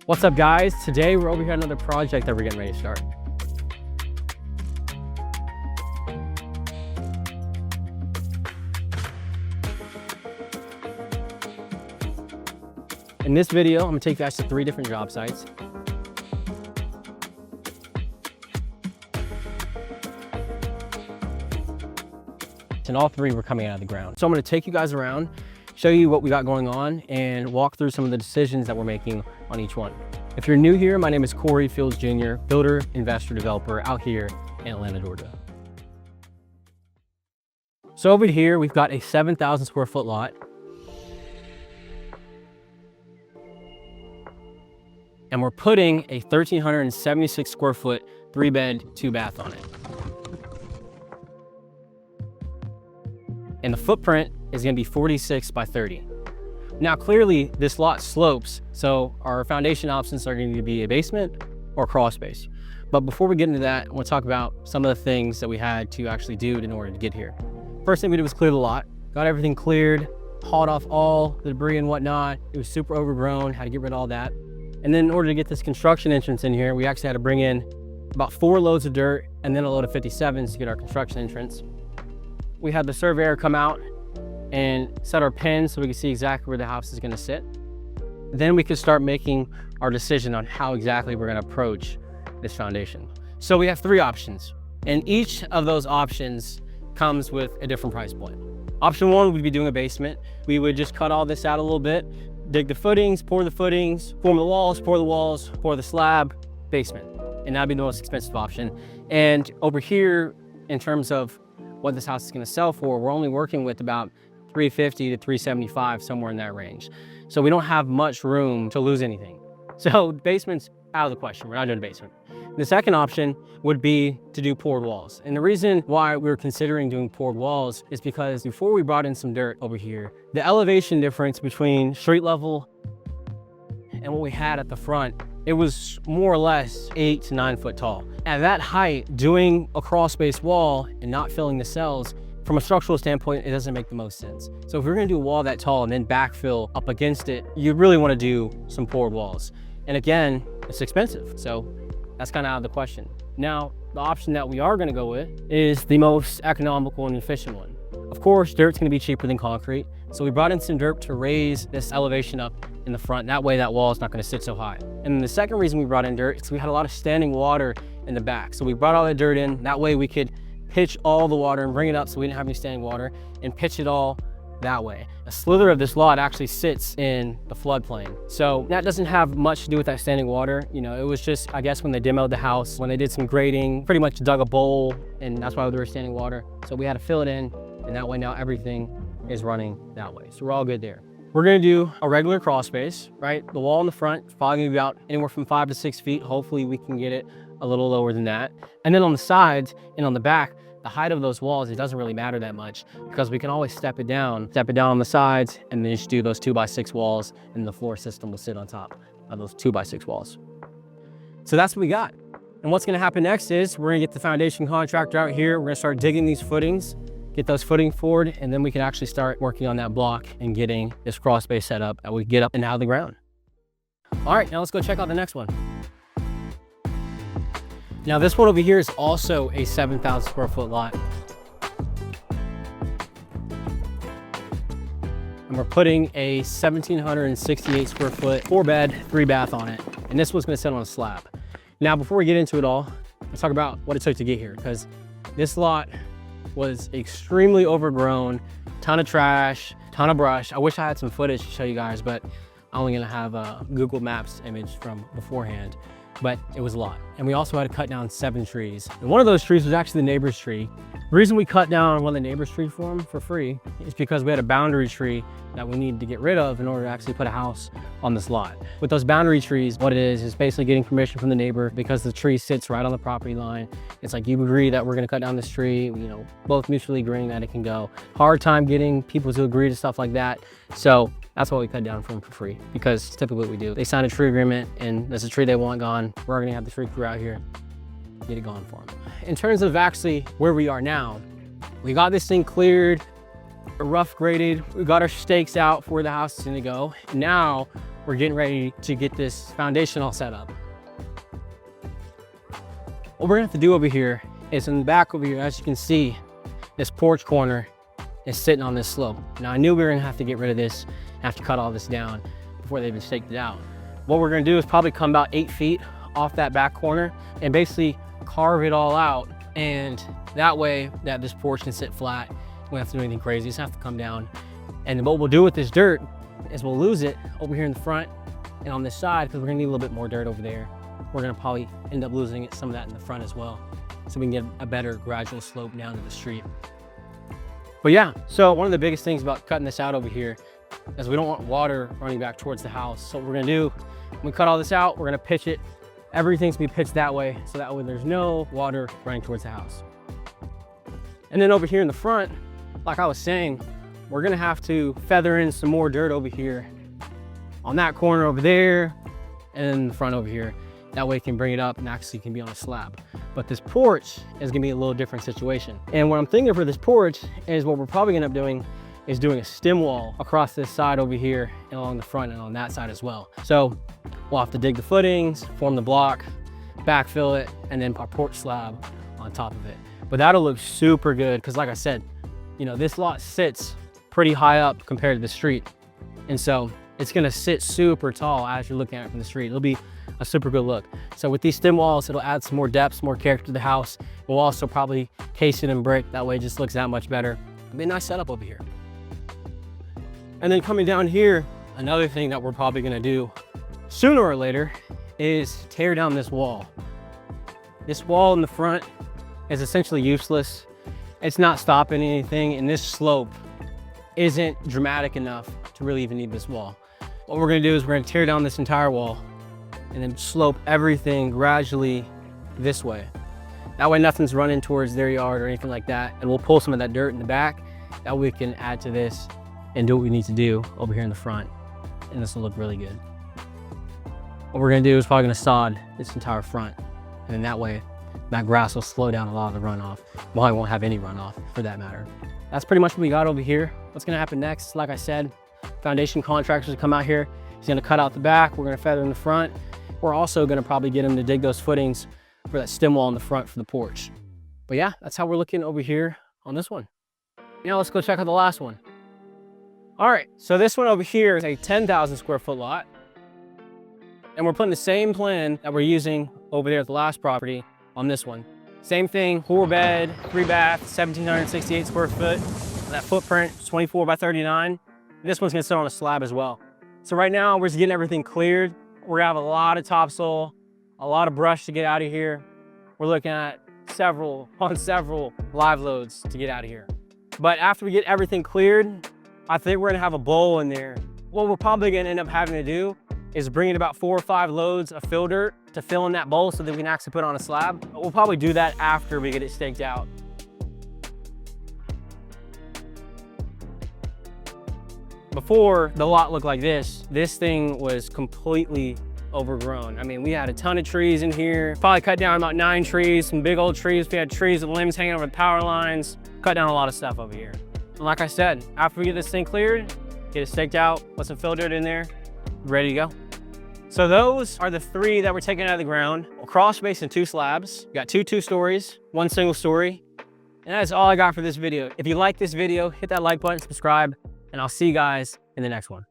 What's up, guys? Today we're over here on another project that we're getting ready to start. In this video, I'm gonna take you guys to 3 different job sites. And all 3 were coming out of the ground. So I'm gonna take you guys around, show you what we got going on, and walk through some of the decisions that we're making on each one. If you're new here, my name is Corey Fields Jr., builder, investor, developer out here in Atlanta, Georgia. So over here, we've got a 7,000 square foot lot. And we're putting a 1,376 square foot 3-bed, 2-bath on it. And the footprint is gonna be 46 by 30. Now, clearly this lot slopes, so our foundation options are going to be a basement or crawl space. But before we get into that, I want to talk about some of the things that we had to actually do in order to get here. First thing we did was clear the lot, got everything cleared, hauled off all the debris and whatnot. It was super overgrown, had to get rid of all that. And then in order to get this construction entrance in here, we actually had to bring in about 4 loads of dirt and then a load of 57s to get our construction entrance. We had the surveyor come out and set our pins so we can see exactly where the house is going to sit. Then we could start making our decision on how exactly we're going to approach this foundation. So we have 3 options, and each of those options comes with a different price point. Option 1 would be doing a basement. We would just cut all this out a little bit, dig the footings, pour the footings, form the walls, pour the slab, basement. And that'd be the most expensive option. And over here, in terms of what this house is going to sell for, we're only working with about 350 to 375, somewhere in that range. So we don't have much room to lose anything. So basement's out of the question. We're not doing a basement. The second option would be to do poured walls. And the reason why we were considering doing poured walls is because before we brought in some dirt over here, the elevation difference between street level and what we had at the front, it was more or less 8 to 9 foot tall. At that height, doing a crawl space wall and not filling the cells, from a structural standpoint, it doesn't make the most sense. So if we're gonna do a wall that tall and then backfill up against it, you really wanna do some poured walls. And again, it's expensive. So that's kind of out of the question. Now, the option that we are gonna go with is the most economical and efficient one. Of course, dirt's gonna be cheaper than concrete. So we brought in some dirt to raise this elevation up in the front. That way that wall is not gonna sit so high. And the second reason we brought in dirt is we had a lot of standing water in the back. So we brought all that dirt in. That way we could pitch all the water and bring it up so we didn't have any standing water and pitch it all that way. A slither of this lot actually sits in the floodplain. So that doesn't have much to do with that standing water. You know, it was just, I guess when they demoed the house, when they did some grading, pretty much dug a bowl, and that's why there was standing water. So we had to fill it in, and that way now everything is running that way. So we're all good there. We're gonna do a regular crawl space, right? The wall in the front is probably gonna be about anywhere from 5 to 6 feet. Hopefully we can get it a little lower than that. And then on the sides and on the back, the height of those walls, it doesn't really matter that much because we can always step it down on the sides and then just do those 2x6 walls, and the floor system will sit on top of those 2x6 walls. So that's what we got. And what's gonna happen next is we're gonna get the foundation contractor out here. We're gonna start digging these footings, get those footings forward, and then we can actually start working on that block and getting this crawl space set up that we get up and out of the ground. All right, now let's go check out the next one. Now this one over here is also a 7,000 square foot lot. And we're putting a 1,768 square foot 4-bed, 3-bath on it. And this one's gonna sit on a slab. Now, before we get into it all, let's talk about what it took to get here, because this lot was extremely overgrown, ton of trash, ton of brush. I wish I had some footage to show you guys, but I'm only gonna have a Google Maps image from beforehand. But it was a lot. And we also had to cut down 7 trees. And one of those trees was actually the neighbor's tree. The reason we cut down one of the neighbor's tree for him for free is because we had a boundary tree that we needed to get rid of in order to actually put a house on this lot. With those boundary trees, what it is basically getting permission from the neighbor because the tree sits right on the property line. It's like, you agree that we're gonna cut down this tree, you know, both mutually agreeing that it can go. Hard time getting people to agree to stuff like that. So that's why we cut down for them for free, because typically what we do, they sign a tree agreement and there's a tree they want gone. We're gonna have the tree crew out here, get it gone for them. In terms of actually where we are now, we got this thing cleared, rough graded, we got our stakes out for where the house is gonna go. Now we're getting ready to get this foundation all set up. What we're gonna have to do over here is in the back over here, as you can see, this porch corner is sitting on this slope. Now I knew we were gonna have to get rid of this, have to cut all this down before they even staked it out. What we're gonna do is probably come about 8 feet off that back corner and basically carve it all out. And that way that this porch can sit flat. We don't have to do anything crazy, just have to come down. And what we'll do with this dirt is we'll lose it over here in the front and on this side, because we're gonna need a little bit more dirt over there. We're gonna probably end up losing some of that in the front as well, so we can get a better gradual slope down to the street. But yeah, so one of the biggest things about cutting this out over here is we don't want water running back towards the house. So what we're gonna do, when we cut all this out, we're gonna pitch it. Everything's gonna be pitched that way, so that way there's no water running towards the house. And then over here in the front, like I was saying, we're gonna have to feather in some more dirt over here on that corner over there and in the front over here. That way it can bring it up and actually can be on a slab. But this porch is gonna be a little different situation. And what I'm thinking for this porch is what we're probably gonna end up doing is doing a stem wall across this side over here and along the front and on that side as well. So we'll have to dig the footings, form the block, backfill it, and then put a porch slab on top of it. But that'll look super good because like I said, you know, this lot sits pretty high up compared to the street. And so it's gonna sit super tall as you're looking at it from the street. It'll be a super good look. So with these stem walls, it'll add some more depth, some more character to the house. We'll also probably case it in brick. That way it just looks that much better. It'll be a nice setup over here. And then coming down here, another thing that we're probably gonna do sooner or later is tear down this wall. This wall in the front is essentially useless. It's not stopping anything, and this slope isn't dramatic enough to really even need this wall. What we're gonna do is we're gonna tear down this entire wall and then slope everything gradually this way. That way nothing's running towards their yard or anything like that. And we'll pull some of that dirt in the back. That way we can add to this and do what we need to do over here in the front. And this will look really good. What we're gonna do is probably gonna sod this entire front. And then that way, that grass will slow down a lot of the runoff. Well, I won't have any runoff for that matter. That's pretty much what we got over here. What's gonna happen next, like I said, foundation contractors will come out here. He's gonna cut out the back, we're gonna feather in the front. We're also gonna probably get him to dig those footings for that stem wall in the front for the porch. But yeah, that's how we're looking over here on this one. Now let's go check out the last one. All right, so this one over here is a 10,000 square foot lot. And we're putting the same plan that we're using over there at the last property on this one. Same thing, 4 bed, 3 bath, 1,768 square foot. That footprint is 24 by 39. This one's gonna sit on a slab as well. So right now we're just getting everything cleared. We're gonna have a lot of topsoil, a lot of brush to get out of here. We're looking at several live loads to get out of here. But after we get everything cleared, I think we're gonna have a bowl in there. What we're probably gonna end up having to do is bring in about 4 or 5 loads of fill dirt to fill in that bowl so that we can actually put it on a slab. But we'll probably do that after we get it staked out. Before the lot looked like this thing was completely overgrown. I mean, we had a ton of trees in here, probably cut down about 9 trees, some big old trees. We had trees with limbs hanging over the power lines, cut down a lot of stuff over here. And like I said, after we get this thing cleared, get it staked out, put some fill dirt in there, ready to go. So those are the 3 that we're taking out of the ground. We'll crawl space in 2 slabs. We got 2 2-stories, 1 single story. And that's all I got for this video. If you like this video, hit that like button, subscribe, and I'll see you guys in the next one.